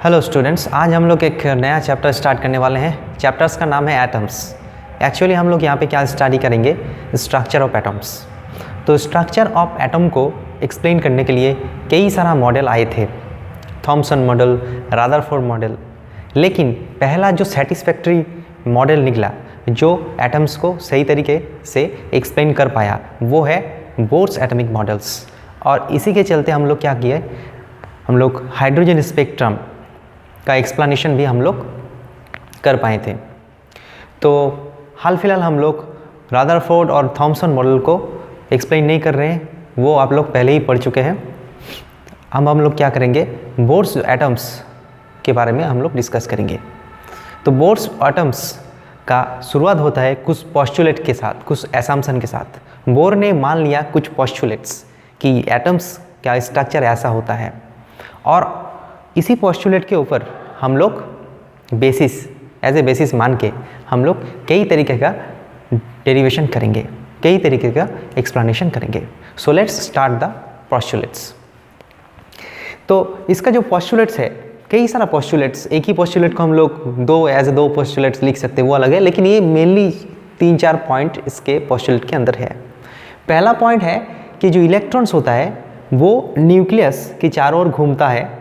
Hello students, आज हम लोग एक नया चैप्टर स्टार्ट करने वाले हैं। चैप्टर्स का नाम है एटम्स। एक्चुअली हम लोग यहाँ पे क्या स्टडी करेंगे, स्ट्रक्चर ऑफ एटम्स। तो स्ट्रक्चर ऑफ एटम को एक्सप्लेन करने के लिए कई सारा मॉडल आए थे, थॉमसन मॉडल, रदरफोर्ड मॉडल, लेकिन पहला जो सेटिस्फैक्ट्री मॉडल निकला जो एटम्स को सही तरीके से एक्सप्लेन कर पाया वो है बोर्स एटॉमिक मॉडल्स। और इसी के चलते हम लोग क्या किए, हम लोग हाइड्रोजन स्पेक्ट्रम का एक्सप्लेनेशन भी हम लोग कर पाए थे। तो हाल फिलहाल हम लोग रदरफोर्ड और थॉमसन मॉडल को एक्सप्लेन नहीं कर रहे हैं, वो आप लोग पहले ही पढ़ चुके हैं। हम लोग क्या करेंगे, बोर्स एटम्स के बारे में हम लोग डिस्कस करेंगे। तो बोर्स एटम्स का शुरुआत होता है कुछ पोस्टुलेट के साथ, कुछ असम्पशन के साथ। बोर ने मान लिया कुछ पोस्टुलेट्स कि एटम्स का स्ट्रक्चर ऐसा होता है, और इसी पोस्टुलेट के ऊपर हम लोग बेसिस एज ए बेसिस मान के हम लोग कई तरीके का डेरिवेशन करेंगे, कई तरीके का एक्सप्लेनेशन करेंगे। So let's start the postulates. तो इसका जो पोस्टुलेट्स है, कई सारा पोस्टुलेट्स, एक ही पोस्टुलेट को हम लोग दो पोस्टुलेट्स लिख सकते हैं, वो अलग है, लेकिन ये मेनली 3-4 पॉइंट इसके पोस्टुलेट के अंदर है। पहला पॉइंट है कि जो इलेक्ट्रॉन्स होता है वो न्यूक्लियस के चारों ओर घूमता है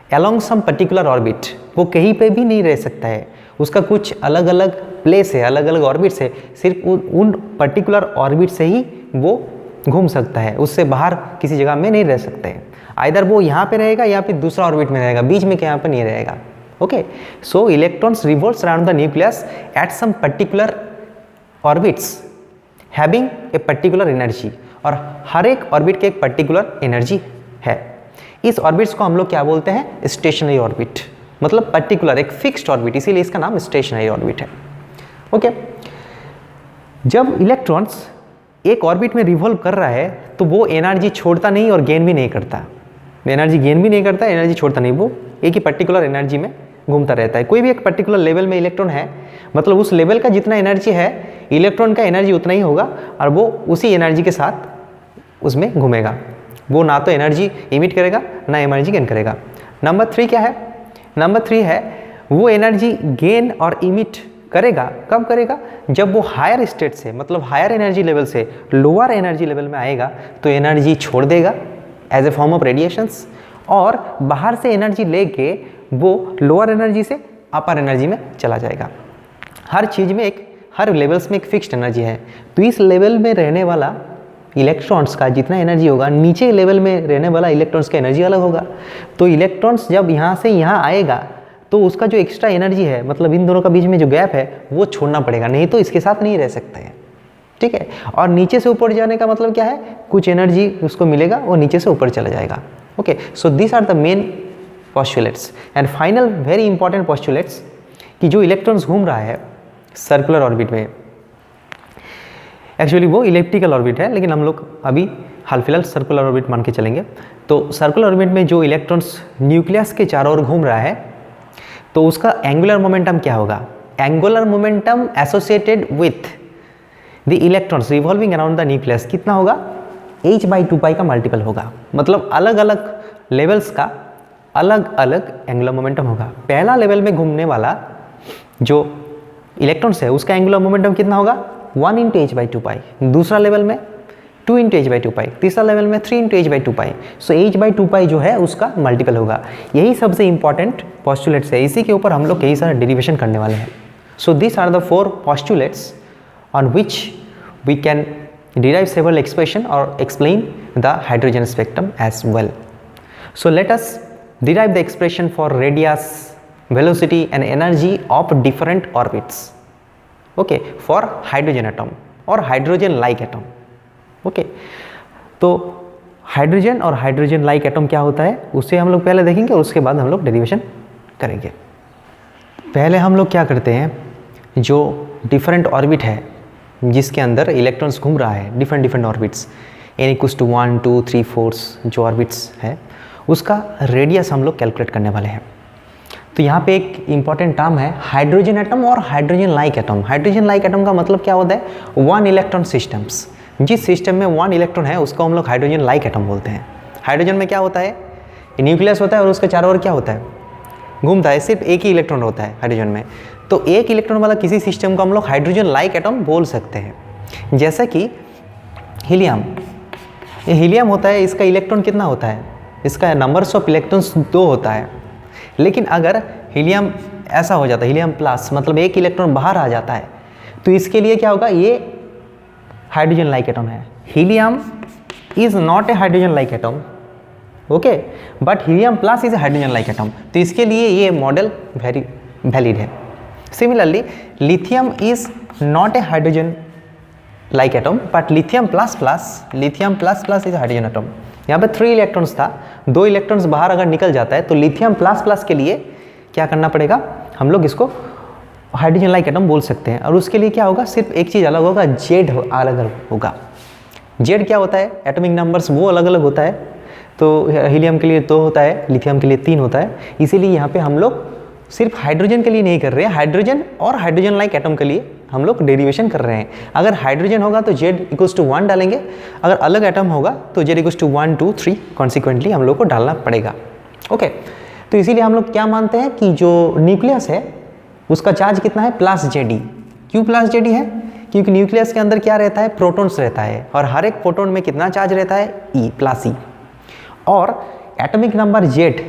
along some particular orbit। वो कहीं पे भी नहीं रह सकता है, उसका कुछ अलग अलग प्लेस है, अलग अलग ऑर्बिट्स है, सिर्फ उन पर्टिकुलर ऑर्बिट से ही वो घूम सकता है, उससे बाहर किसी जगह में नहीं रह सकते हैं। आइदर वो यहाँ पे रहेगा या फिर दूसरा ऑर्बिट में रहेगा, बीच में कहीं पे नहीं रहेगा। Okay, so electrons revolves around the nucleus at some particular orbits having a particular energy, और हर एक ऑर्बिट के एक पर्टिकुलर एनर्जी है। इस ऑर्बिट्स को हम लोग क्या बोलते हैं, स्टेशनरी ऑर्बिट, मतलब पर्टिकुलर एक फिक्स्ड ऑर्बिट, इसीलिए इसका नाम स्टेशनरी ऑर्बिट है। ओके, जब इलेक्ट्रॉन्स एक ऑर्बिट में रिवॉल्व कर रहा है तो वो एनर्जी छोड़ता नहीं और गेन भी नहीं करता, एनर्जी गेन भी नहीं करता, एनर्जी छोड़ता नहीं, वो एक ही पर्टिकुलर एनर्जी में घूमता रहता है। कोई भी एक पर्टिकुलर लेवल में इलेक्ट्रॉन है, मतलब उस लेवल का जितना एनर्जी है इलेक्ट्रॉन का एनर्जी उतना ही होगा, और वो उसी एनर्जी के साथ उसमें घूमेगा। वो ना तो एनर्जी इमिट करेगा ना एनर्जी गेन करेगा। नंबर 3 क्या है, नंबर 3 है वो एनर्जी गेन और इमिट करेगा, कब करेगा, जब वो हायर स्टेट से, मतलब हायर एनर्जी लेवल से लोअर एनर्जी लेवल में आएगा तो एनर्जी छोड़ देगा as a form of radiations, और बाहर से एनर्जी लेके वो लोअर एनर्जी से अपर एनर्जी में चला जाएगा। हर चीज़ में हर लेवल्स में एक फिक्स्ड एनर्जी है। तो इस लेवल में रहने वाला इलेक्ट्रॉन्स का जितना एनर्जी होगा, नीचे लेवल में रहने वाला इलेक्ट्रॉन्स का एनर्जी अलग होगा। तो इलेक्ट्रॉन्स जब यहाँ से यहाँ आएगा तो उसका जो एक्स्ट्रा एनर्जी है, मतलब इन दोनों का बीच में जो गैप है वो छोड़ना पड़ेगा, नहीं तो इसके साथ नहीं रह सकते हैं। ठीक है, और नीचे से ऊपर जाने का मतलब क्या है, कुछ एनर्जी उसको मिलेगा, वो नीचे से ऊपर चला जाएगा। Okay, so this are the main postulates. And final very important postulates कि जो इलेक्ट्रॉन्स घूम रहा है सर्कुलर ऑर्बिट में, एक्चुअली वो इलिप्टिकल ऑर्बिट है, लेकिन हम लोग अभी हाल फिलहाल सर्कुलर ऑर्बिट मान के चलेंगे। तो सर्कुलर ऑर्बिट में जो इलेक्ट्रॉन्स न्यूक्लियस के चारों ओर घूम रहा है तो उसका एंगुलर मोमेंटम क्या होगा, angular momentum associated with the electrons revolving around the nucleus कितना होगा, h/2π का मल्टीपल होगा। मतलब अलग अलग लेवल्स का अलग अलग एंगुलर मोमेंटम होगा। पहला लेवल में घूमने वाला जो इलेक्ट्रॉन्स है उसका एंगुलर मोमेंटम कितना होगा, 1 × h/2π, दूसरा लेवल में 2 × h/2π, तीसरा लेवल में 3 × h/2π। सो h/2π जो है उसका मल्टीपल होगा। यही सबसे इंपॉर्टेंट पोस्टुलेट्स है, इसी के ऊपर हम लोग कई सारे डेरिवेशन करने वाले हैं। So this are the 4 postulates on which we can derive several expression or explain the hydrogen spectrum as well. So let us derive the expression for radius, velocity and energy of different orbits. Okay, for hydrogen atom or hydrogen like atom. Okay, तो hydrogen और hydrogen like atom क्या होता है उसे हम लोग पहले देखेंगे और उसके बाद हम लोग डेरिवेशन करेंगे। पहले हम लोग क्या करते हैं, जो डिफरेंट ऑर्बिट है जिसके अंदर इलेक्ट्रॉन्स घूम रहा है, डिफरेंट ऑर्बिट्स, n = 1, 2, 3, 4 जो ऑर्बिट्स है उसका रेडियस हम लोग कैलकुलेट करने वाले हैं। तो यहाँ पे एक इंपॉर्टेंट टर्म है हाइड्रोजन एटम और hydrogen like atom. Hydrogen like atom का मतलब क्या होता है, 1 इलेक्ट्रॉन सिस्टम्स। जिस सिस्टम में 1 इलेक्ट्रॉन है उसको हम लोग हाइड्रोजन लाइक एटम बोलते हैं। हाइड्रोजन में क्या होता है, न्यूक्लियस होता है और उसके चारों ओर क्या होता है, घूमता है, सिर्फ एक ही इलेक्ट्रॉन होता है हाइड्रोजन में। तो एक इलेक्ट्रॉन वाला किसी सिस्टम को हम लोग हाइड्रोजन लाइक एटम बोल सकते हैं। जैसा कि हीलियम, ये हीलियम होता है, इसका इलेक्ट्रॉन कितना होता है, इसका नंबर्स ऑफ इलेक्ट्रॉन्स 2 होता है। लेकिन अगर हीलियम ऐसा हो जाता है, हीलियम प्लस, मतलब एक इलेक्ट्रॉन बाहर आ जाता है, तो इसके लिए क्या होगा, ये हाइड्रोजन लाइक एटम है। Helium is not a hydrogen like atom, okay, but helium plus is a hydrogen like atom, तो इसके लिए ये मॉडल वेरी वैलिड है। Similarly lithium is not a hydrogen like atom, but lithium plus is hydrogen atom. यहाँ पे 3 electrons था, 2 electrons बाहर अगर निकल जाता है तो लिथियम प्लस के लिए क्या करना पड़ेगा, हम लोग इसको हाइड्रोजन लाइक एटम बोल सकते हैं। और उसके लिए क्या होगा, सिर्फ एक चीज़ अलग होगा, जेड अलग होगा। जेड क्या होता है, एटॉमिक नंबर्स वो अलग अलग होता है। तो हीलियम के लिए 2 होता है, लिथियम के लिए 3 होता है। इसीलिए यहाँ पे हम लोग सिर्फ हाइड्रोजन के लिए नहीं कर रहे हैं, हाइड्रोजन और हाइड्रोजन लाइक एटम के लिए हम लोग डेरिवेशन कर रहे हैं। अगर हाइड्रोजन होगा तो जेड इक्वल्स टू 1 डालेंगे, अगर अलग एटम होगा तो जेड इक्वल्स टू 1 2 3 कॉन्सिक्वेंटली हम लोग को डालना पड़ेगा। ओके, तो इसीलिए हम लोग क्या मानते हैं कि जो न्यूक्लियस है उसका चार्ज कितना है, प्लस जेडी। क्यों प्लस जेडी है, क्योंकि न्यूक्लियस के अंदर क्या रहता है, प्रोटॉन्स रहता है, और हर एक प्रोटॉन में कितना चार्ज रहता है, ई प्लस ई। और एटॉमिक नंबर जेड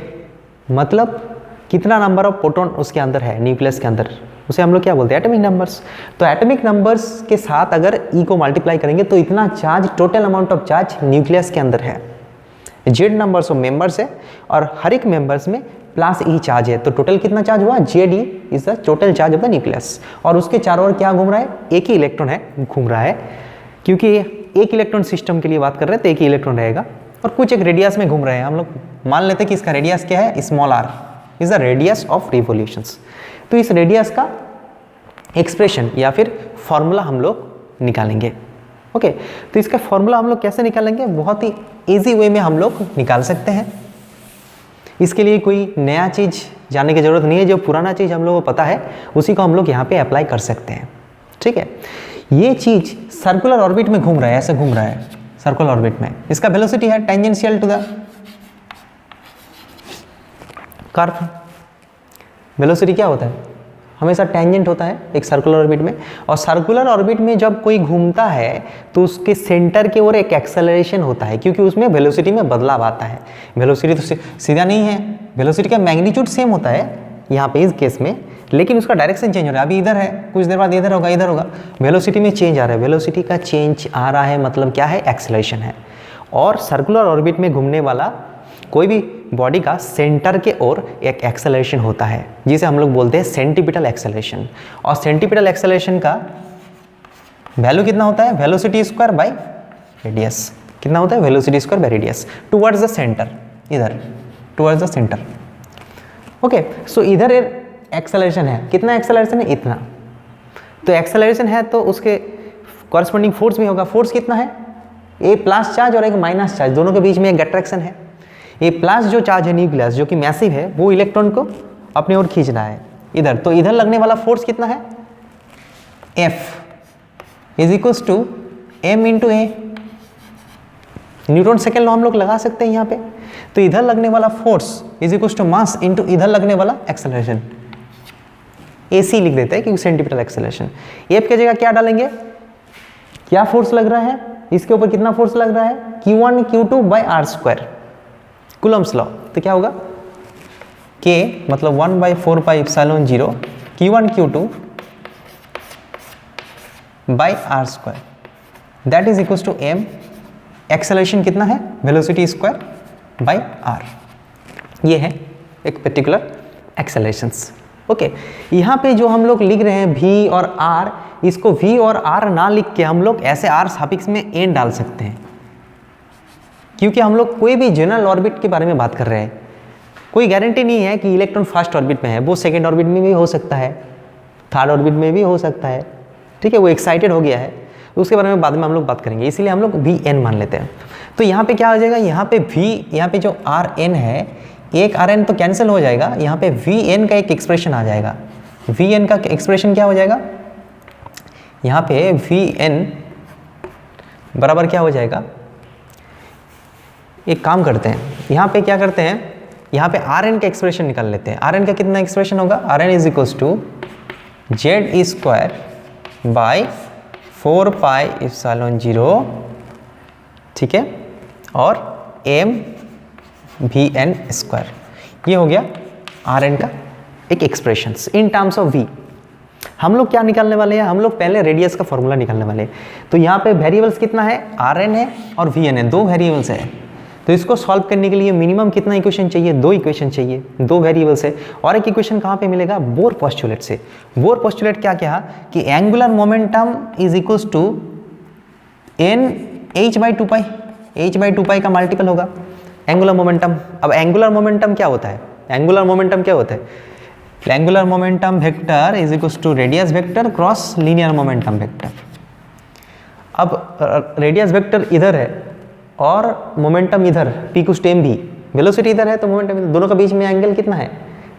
मतलब कितना नंबर ऑफ प्रोटॉन उसके अंदर है न्यूक्लियस के अंदर, उसे हम लोग क्या बोलते हैं, एटॉमिक नंबर्स। तो एटॉमिक नंबर्स के साथ अगर ई को मल्टीप्लाई करेंगे तो इतना charge, total amount of charge nucleus के अंदर है। जेड नंबर्स ऑफ मेंबर्स है और हर एक मेंबर्स में प्लस ई चार्ज है, तो टोटल कितना चार्ज हुआ, Z E is the total charge of the nucleus. और उसके चारों ओर क्या घूम रहा है, एक ही इलेक्ट्रॉन है घूम रहा है, क्योंकि एक इलेक्ट्रॉन सिस्टम के लिए बात कर रहे हैं तो एक ही इलेक्ट्रॉन रहेगा। और कुछ एक रेडियस में घूम रहे हैं, हम लोग मान लेते हैं कि इसका रेडियस क्या है, small R is the radius of revolutions. तो इस रेडियस का एक्सप्रेशन या फिर फॉर्मूला हम लोग निकालेंगे। ओके, तो इसका फॉर्मूला हम लोग कैसे निकालेंगे, बहुत ही इजी वे में हम लोग निकाल सकते हैं। इसके लिए कोई नया चीज़ जानने की ज़रूरत नहीं है, जो पुराना चीज़ हम लोगों को पता है उसी को हम लोग यहाँ पे अप्लाई कर सकते हैं। ठीक है, ये चीज़ सर्कुलर ऑर्बिट में घूम रहा है, ऐसे घूम रहा है सर्कुलर ऑर्बिट में, इसका वेलोसिटी है tangential to the curve. Velocity क्या होता है, हमेशा टेंजेंट होता है एक सर्कुलर ऑर्बिट में। और सर्कुलर ऑर्बिट में जब कोई घूमता है तो उसके सेंटर के ओर एक एक्सेलरेशन होता है, क्योंकि उसमें वेलोसिटी में बदलाव आता है। वेलोसिटी तो सीधा नहीं है, वेलोसिटी का मैग्नीट्यूड सेम होता है यहाँ पे इस केस में, लेकिन उसका डायरेक्शन चेंज हो रहा है। अभी इधर है, कुछ देर बाद इधर होगा, इधर होगा, वेलोसिटी में चेंज आ रहा है। वेलोसिटी का चेंज आ रहा है मतलब क्या है, एक्सेलरेशन है। और सर्कुलर ऑर्बिट में घूमने वाला कोई भी बॉडी का सेंटर के ओर एक एक्सेलरेशन होता है, जिसे हम लोग बोलते हैं सेंटीपिटल एक्सेलरेशन। और सेंटीपिटल एक्सेलरेशन का वैल्यू कितना होता है, वेलोसिटी स्क्वायर बाय रेडियस। कितना होता है, velocity square by radius towards the centre, इधर टुवर्ड्स द सेंटर। ओके, सो इधर एक्सेलरेशन है, कितना एक्सेलरेशन है, इतना। तो एक्सेलरेशन है तो उसके कॉरस्पॉन्डिंग फोर्स भी होगा। फोर्स कितना है, ए प्लस चार्ज और एक माइनस चार्ज, दोनों के बीच में एक अट्रैक्शन है। ये प्लस जो चार्ज है न्यूक्लियस, जो कि मैसिव है, वो इलेक्ट्रॉन को अपनी ओर खींच रहा है इधर। तो इधर लगने वाला फोर्स कितना है, F is equals to m into A. Newton second law हम लोग लगा सकते हैं यहाँ पे। तो इधर लगने वाला force is equals to mass into इधर लगने वाला एक्सेलरेशन, AC लिख देते हैं क्योंकि सेंटीपिटल एक्सेलरेशन। F की जगह क्या डालेंगे, क्या फोर्स लग रहा है, इसके ऊपर कितना फोर्स लग रहा है, Q1 Q2 by R square, Coulomb's law. तो क्या होगा, K मतलब 1/4 pi epsilon 0 Q1 Q2 by R square, that is equals to m। Acceleration कितना है, वेलोसिटी स्क्वायर बाई आर। ये है एक पर्टिकुलर एक्सेलरेशंस। ओके, यहाँ पे जो हम लोग लिख रहे हैं v और r, इसको v और r ना लिख के हम लोग ऐसे r सफिक्स में n डाल सकते हैं, क्योंकि हम लोग कोई भी जनरल ऑर्बिट के बारे में बात कर रहे हैं। कोई गारंटी नहीं है कि इलेक्ट्रॉन फर्स्ट ऑर्बिट में है, वो सेकंड ऑर्बिट में भी हो सकता है, थर्ड ऑर्बिट में भी हो सकता है। ठीक है, वो एक्साइटेड हो गया है, उसके बारे में बाद में हम लोग बात करेंगे, इसीलिए हम लोग वी एन मान लेते हैं। तो यहाँ पे क्या हो जाएगा, यहाँ पे v, यहाँ पे जो आर एन है, एक आर एन तो कैंसिल हो जाएगा, यहाँ पे वी एन का एक एक्सप्रेशन आ जाएगा। वी एन का एक्सप्रेशन क्या हो जाएगा, यहाँ पे वी एन बराबर क्या हो जाएगा, एक काम करते हैं, यहाँ पे क्या करते हैं, यहाँ पे आर एन का एक्सप्रेशन निकाल लेते हैं। आर एन का कितना एक्सप्रेशन होगा, R N is equals to Z square by 4 pi epsilon 0, ठीक है, और एम वी एन स्क्वायर। ये हो गया आर एन का एक expressions in terms of V. हम लोग क्या निकालने वाले हैं, हम लोग पहले रेडियस का फॉर्मूला निकालने वाले हैं। तो यहाँ पे वेरिएबल्स कितना है, आर एन है और वी एन है, दो वेरिएबल्स है। तो इसको सॉल्व करने के लिए मिनिमम कितना इक्वेशन चाहिए, दो इक्वेशन चाहिए, दो वेरिएबल्स है। और एक इक्वेशन कहाँ पे मिलेगा, बोर पोस्टुलेट से। बोर पोस्टुलेट क्या कहा कि angular momentum is equals to N H by 2 pi, H by 2 pi का मल्टीपल होगा एंगुलर मोमेंटम। अब एंगुलर मोमेंटम क्या होता है, एंगुलर मोमेंटम क्या होता है, angular momentum vector is equals to radius vector cross linear momentum vector. अब रेडियस वेक्टर इधर है और मोमेंटम इधर, पी कुछ टेम भी, वेलोसिटी इधर है तो मोमेंटम इधर, दोनों के बीच में एंगल कितना है,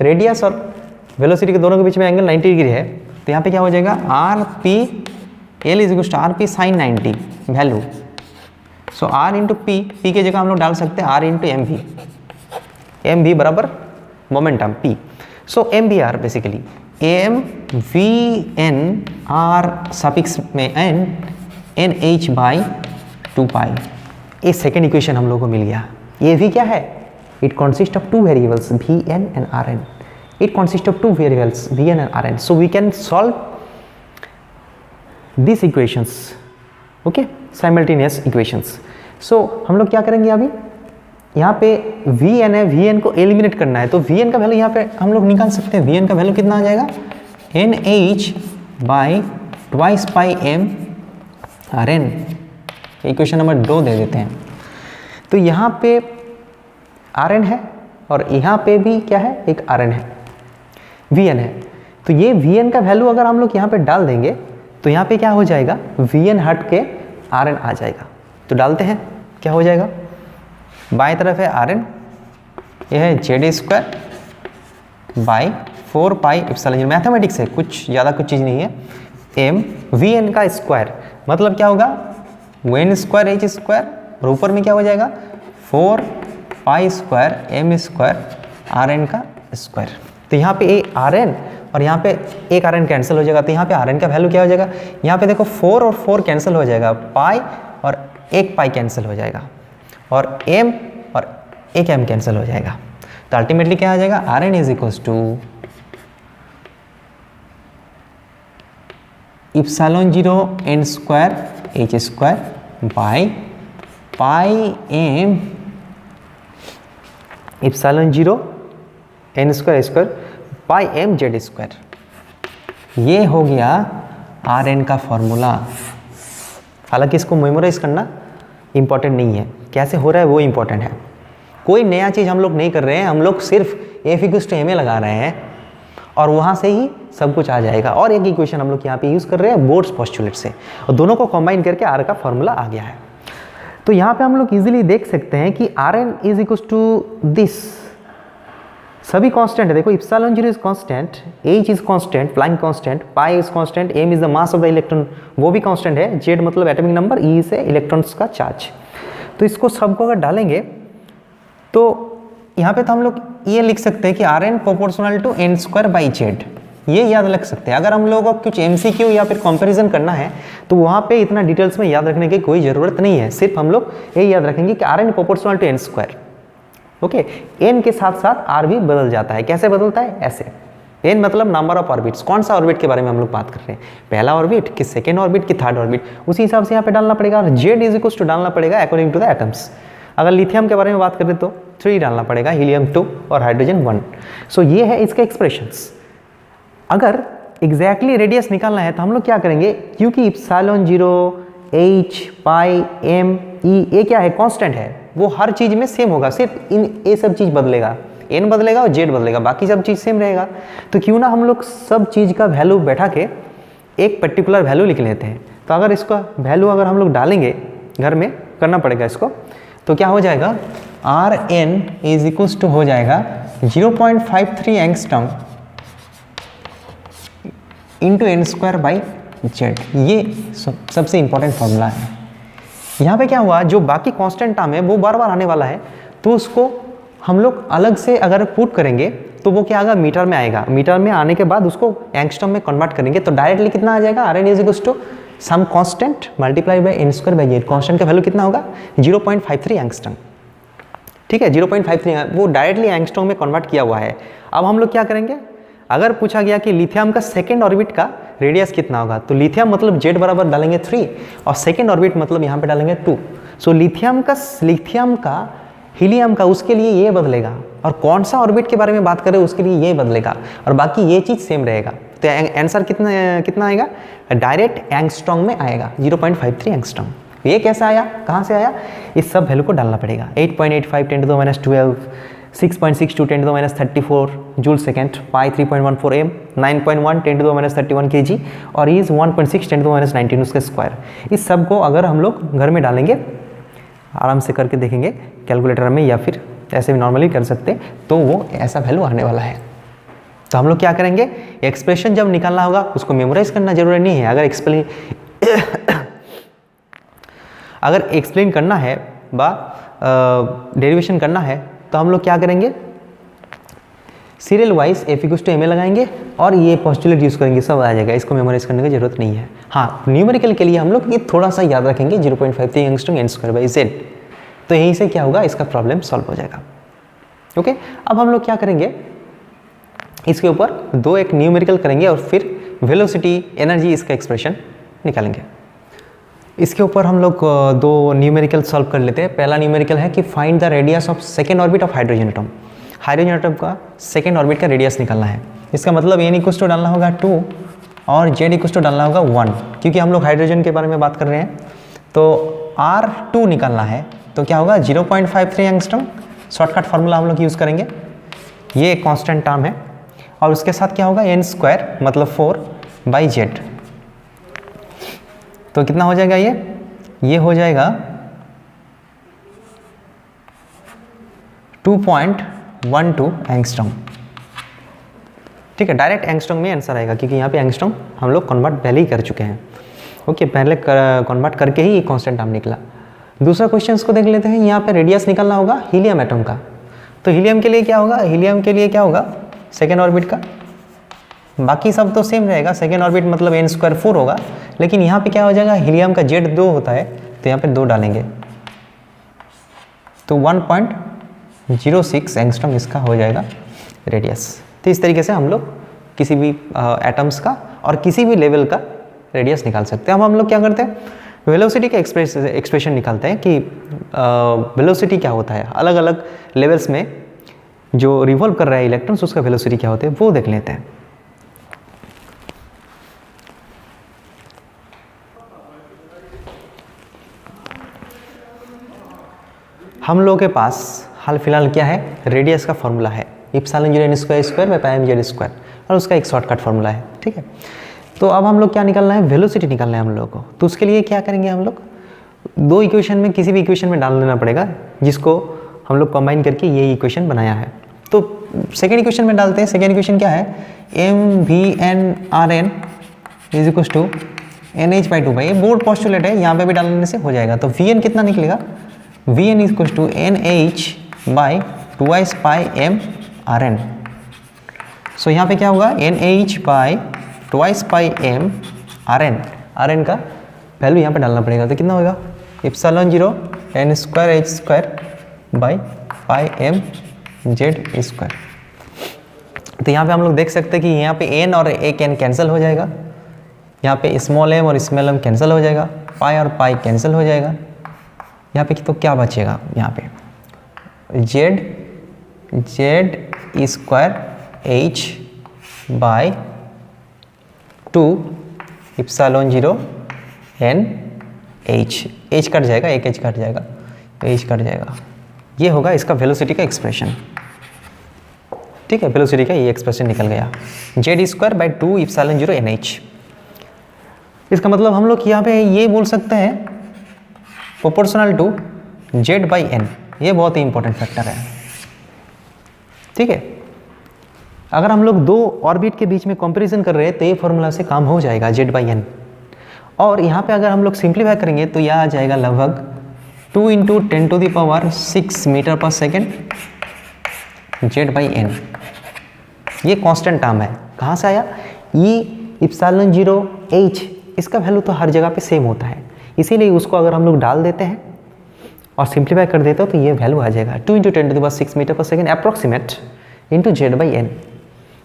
रेडियस और वेलोसिटी के दोनों के बीच में एंगल 90 डिग्री है। तो यहाँ पे क्या हो जाएगा, R P L is equals to R P sine 90 value. So R into P, P के जगह हम लोग डाल सकते हैं R into M V, M V बराबर momentum P. So M V R basically M V N R suffix में N N H by 2 pi. ये सेकेंड इक्वेशन हम लोग को मिल गया। ये भी क्या है, it consist of two variables V N and R N, it consist of two variables V N and R N. So we can solve this equations, okay, simultaneous equations. सो हम लोग क्या करेंगे, अभी यहाँ पे वी एन है, V N को एलिमिनेट करना है। तो वी एन का वैल्यू यहाँ पे हम लोग निकाल सकते हैं। वी एन का वैल्यू कितना आ जाएगा, N H by twice pi M R N. Equation number 2 दे देते हैं। तो यहाँ पे आर एन है और यहाँ पे भी क्या है, एक आर एन है, वी एन है। तो ये वी एन का वैल्यू अगर हम लोग यहाँ पे डाल देंगे तो यहाँ पे क्या हो जाएगा, वी एन हट के आर एन आ जाएगा। तो डालते हैं, क्या हो जाएगा, बाएं तरफ है आर एन, यह है Z square by 4 pi epsilon 0, mathematics है, कुछ ज़्यादा कुछ चीज़ नहीं है, एम वी एन का स्क्वायर, मतलब क्या होगा, एन स्क्वायर एच स्क्वायर, और ऊपर में क्या हो जाएगा 4 pi square M square R N का स्क्वायर। तो यहाँ पे ए आर एन और यहाँ पे एक आर एन कैंसिल हो जाएगा। तो यहाँ पे आर एन का वैल्यू क्या हो जाएगा, यहाँ पे देखो 4 और 4 कैंसिल हो जाएगा, पाई और एक पाई कैंसिल हो जाएगा, और एम और एक एम कैंसिल हो जाएगा। तो अल्टीमेटली क्या आ जाएगा, are N is equals to epsilon 0 N square H square by pi M epsilon 0 N square H square pi M Z square. ये हो गया आर एन का फॉर्मूला। हालांकि इसको मेमोराइज करना इंपॉर्टेंट नहीं है, कैसे हो रहा है वो इंपॉर्टेंट है। कोई नया चीज़ हम लोग नहीं कर रहे हैं, हम लोग सिर्फ F equals to M A लगा रहे हैं और वहाँ से ही सब कुछ आ जाएगा। और एक इक्वेशन हम लोग यहाँ पे यूज़ कर रहे हैं बोर्ड्स पोस्टुलेट से, और दोनों को कंबाइन करके आर का फॉर्मूला आ गया है। तो यहाँ पे हम लोग इजीली देख सकते हैं कि are N is equals to this, सभी कांस्टेंट है। देखो epsilon 0 is constant, H is constant, Planck constant, pi is constant, M is the mass of the electron, वो भी कांस्टेंट है, जेड मतलब एटॉमिक नंबर, ई से इलेक्ट्रॉन्स का चार्ज। तो इसको सबको अगर डालेंगे तो यहाँ पे तो हम लोग ये लिख सकते हैं कि are N proportional to N square by Z, ये याद रख सकते हैं। अगर हम लोगों को कुछ एमसीक्यू या फिर कंपैरिजन करना है तो वहाँ पे इतना डिटेल्स में याद रखने की कोई ज़रूरत नहीं है, सिर्फ हम लोग ये याद रखेंगे कि are N proportional to N square. Okay, n के साथ साथ आर भी बदल जाता है। कैसे बदलता है, ऐसे, एन मतलब नंबर ऑफ ऑर्बिट्स, कौन सा ऑर्बिट के बारे में हम लोग बात कर रहे हैं, पहला ऑर्बिट कि सेकेंड ऑर्बिट कि थर्ड ऑर्बिट, उसी हिसाब से यहाँ पे डालना पड़ेगा। और जेड इज इक्वल्स टू डालना पड़ेगा अकॉर्डिंग टू द एटम्स। अगर लिथियम के बारे में बात करें तो 3 डालना पड़ेगा, हीलियम 2 और हाइड्रोजन 1। सो ये है इसका एक्सप्रेशंस। अगर एग्जैक्टली रेडियस निकालना है तो हम लोग क्या करेंगे, क्योंकि एप्सिलॉन 0 एच पाई एम ई ये क्या है, कांस्टेंट है, वो हर चीज़ में सेम होगा, सिर्फ इन ये सब चीज़ बदलेगा, एन बदलेगा और जेड बदलेगा, बाकी सब चीज़ सेम रहेगा। तो क्यों ना हम लोग सब चीज़ का वैल्यू बैठा के एक पर्टिकुलर वैल्यू लिख लेते हैं। तो अगर इसका वैल्यू अगर हम लोग डालेंगे, घर में करना पड़ेगा इसको, तो क्या हो जाएगा, are N is equals to हो जाएगा 0.53 angstrom into n square by Z. ये सबसे इंपॉर्टेंट फॉर्मूला है। यहाँ पे क्या हुआ, जो बाकी कांस्टेंट टर्म है वो बार बार आने वाला है, तो उसको हम लोग अलग से अगर पुट करेंगे तो वो क्या आएगा, मीटर में आएगा। मीटर में आने के बाद उसको एंगस्ट्रॉम में कन्वर्ट करेंगे तो डायरेक्टली कितना आ जाएगा, Rn is equals to some constant multiply by n square by z। Constant का वैल्यू कितना होगा, 0.53 एंगस्ट्रॉम। ठीक है, 0.53 वो डायरेक्टली एंगस्ट्रॉम में कन्वर्ट किया हुआ है। अब हम लोग क्या करेंगे, अगर पूछा गया कि लिथियम का सेकेंड ऑर्बिट का रेडियस कितना होगा, तो लिथियम मतलब z बराबर डालेंगे 3 और सेकेंड ऑर्बिट मतलब यहाँ पे डालेंगे 2। सो लिथियम का हीलियम का उसके लिए ये बदलेगा, और कौन सा ऑर्बिट के बारे में बात करें उसके लिए ये बदलेगा, और बाकी ये चीज़ सेम रहेगा। तो आंसर कितना आएगा, डायरेक्ट एंगस्ट्रॉम में आएगा 0.53 एंगस्ट्रॉम। ये कैसा आया, कहाँ से आया, इस सब वैल्यू को डालना पड़ेगा। 8.85 10⁻12, 6.62 10⁻34 जूल सेकेंड, पाई 3.14 m, 9.1 10⁻31 kg और इज 1.6 10⁻19 उसका स्क्वायर। इस सब को अगर हम लोग घर में डालेंगे, आराम से करके देखेंगे कैलकुलेटर में या फिर ऐसे भी नॉर्मली कर सकते, तो वो ऐसा वैल्यू आने वाला है। तो हम लोग क्या करेंगे, एक्सप्रेशन जब निकालना होगा उसको मेमोराइज करना जरूरी नहीं है। अगर एक्सप्लेन करना है बा डेरिवेशन करना है तो हम लोग क्या करेंगे, सीरियल वाइज F=ma लगाएंगे और ये पोस्टुलेट यूज़ करेंगे, सब आ जाएगा। इसको मेमोराइज करने की जरूरत नहीं है। हाँ, न्यूमेरिकल के लिए हम लोग ये थोड़ा सा याद रखेंगे, 0.53 angstrom n square by z। तो यहीं से क्या होगा, इसका प्रॉब्लम सॉल्व हो जाएगा। ओके, अब हम लोग क्या करेंगे, इसके ऊपर एक न्यूमेरिकल करेंगे और फिर वेलोसिटी एनर्जी इसका एक्सप्रेशन निकालेंगे। इसके ऊपर हम लोग 2 न्यूमेरिकल सॉल्व कर लेते हैं। पहला न्यूमेरिकल है कि find the radius of second orbit of hydrogen atom. Hydrogen atom का सेकेंड ऑर्बिट का रेडियस निकालना है। इसका मतलब n इक्वल्स टू डालना होगा 2 और z इक्वल्स टू डालना होगा 1, क्योंकि हम लोग हाइड्रोजन के बारे में बात कर रहे हैं। तो R2 निकालना है तो क्या होगा, 0.53 एंगस्ट्रॉम। शॉर्टकट फार्मूला हम लोग यूज़ करेंगे, ये एक कांस्टेंट टर्म है, और उसके साथ क्या होगा, n स्क्वायर मतलब 4 बाई z। तो कितना हो जाएगा, ये हो जाएगा 2.12 एंगस्ट्रॉम। ठीक है, डायरेक्ट एंगस्ट्रॉम में आंसर आएगा, क्योंकि यहाँ पे एंगस्ट्रॉम हम लोग कन्वर्ट पहले ही कर चुके हैं। ओके, पहले कन्वर्ट करके ही कांस्टेंट टर्म निकला। दूसरा क्वेश्चन को देख लेते हैं। यहाँ पे रेडियस निकालना होगा हीलियम एटम का। तो हीलियम के लिए क्या होगा, सेकेंड ऑर्बिट का, बाकी सब तो सेम रहेगा। सेकेंड ऑर्बिट मतलब n स्क्वायर 4 होगा, लेकिन यहाँ पे क्या हो जाएगा, हीलियम का z 2 होता है, तो यहाँ पे 2 डालेंगे तो 1.06 एंगस्ट्रॉम इसका हो जाएगा रेडियस। तो इस तरीके से हम लोग किसी भी एटम्स का और किसी भी लेवल का रेडियस निकाल सकते हैं। अब हम लोग क्या करते हैं, वेलोसिटी का एक्सप्रेशन निकालते हैं कि वेलोसिटी क्या होता है। अलग अलग लेवल्स में जो रिवॉल्व कर रहा है इलेक्ट्रॉन्स, उसका वेलोसिटी क्या होता है वो देख लेते हैं। हम लोगों के पास हाल फिलहाल क्या है, रेडियस का फॉर्मूला है epsilon 0 n square by pi m z square, और उसका एक शॉर्टकट फॉर्मूला है। ठीक है, तो अब हम लोग क्या निकालना है, वेलोसिटी निकालना है हम लोगों को। तो उसके लिए क्या करेंगे, हम लोग 2 इक्वेशन में किसी भी इक्वेशन में डाल देना पड़ेगा, जिसको हम लोग कंबाइन करके ये इक्वेशन बनाया है। तो सेकेंड इक्वेशन में डालते हैं। सेकेंड इक्वेशन क्या है, mVnRn is equal to NH/2 भाई, ये बोर्ड पोस्टुलेट है, यहाँ पे भी डालने से हो जाएगा। तो Vn कितना निकलेगा, Vn is equal to NH/2 pi m Rn। So यहाँ पे क्या होगा, NH/2 पाई m Rn का वैल्यू यहाँ पे डालना पड़ेगा। तो कितना होगा, epsilon 0 n square h square by pi m z square. तो यहाँ पे हम लोग देख सकते हैं कि यहाँ पे n और एक n कैंसिल हो जाएगा, यहाँ पे स्मॉल m और स्मॉल m कैंसिल हो जाएगा, पाई और पाई कैंसिल हो जाएगा। यहाँ पे तो क्या बचेगा, यहाँ पे z square h by 2 epsilon 0 n h cut जाएगा, एक h कट जाएगा, h कट जाएगा। ये होगा इसका वेलोसिटी का एक्सप्रेशन। ठीक है, वेलोसिटी का ये एक्सप्रेशन निकल गया, z square by 2 epsilon 0 nh। इसका मतलब हम लोग यहाँ पे ये बोल सकते हैं proportional to z by n। ये बहुत ही इंपॉर्टेंट फैक्टर है। ठीक है, अगर हम लोग 2 ऑर्बिट के बीच में कंपैरिजन कर रहे हैं तो ये फॉर्मूला से काम हो जाएगा z बाई n। और यहाँ पे अगर हम लोग सिंप्लीफाई करेंगे तो यह आ जाएगा लगभग 2 × 10⁶ मीटर पर सेकेंड Z/n, ये कांस्टेंट टर्म है। कहाँ से आया? E(ε0h), इसका वैल्यू तो हर जगह पे सेम होता है, इसीलिए उसको अगर हम लोग डाल देते हैं और सिंप्लीफाई कर देते हो तो ये वैल्यू आ जाएगा 2 × 10⁶ मीटर पर सेकेंड अप्रॉक्सीमेट इंटू Z/n।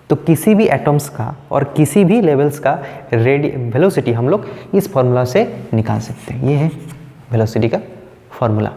तो किसी भी एटम्स का और किसी भी लेवल्स का वेलोसिटी हम लोग इस फॉर्मूला से निकाल सकते हैं। ये है वेलोसिटी का फॉर्मूला।